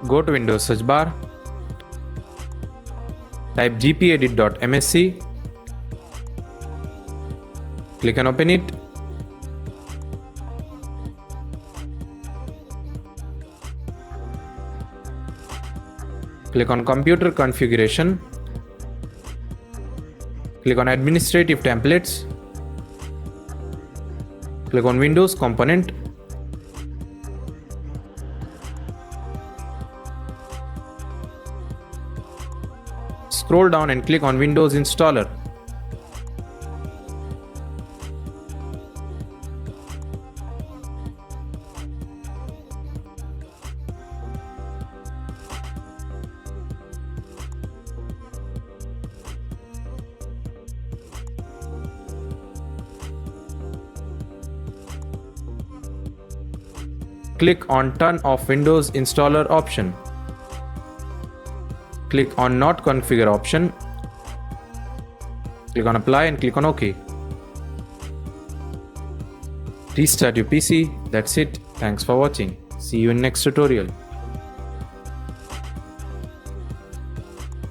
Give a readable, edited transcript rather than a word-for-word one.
Go to Windows search bar, type gpedit.msc, click on open it. Click on computer configuration, click on administrative templates, click on Windows component, scroll down and click on Windows installer. Click on Turn off Windows installer option. Click on Not configure option. Click on Apply and click on OK. Restart your PC. That's it. Thanks for watching. See you in next tutorial.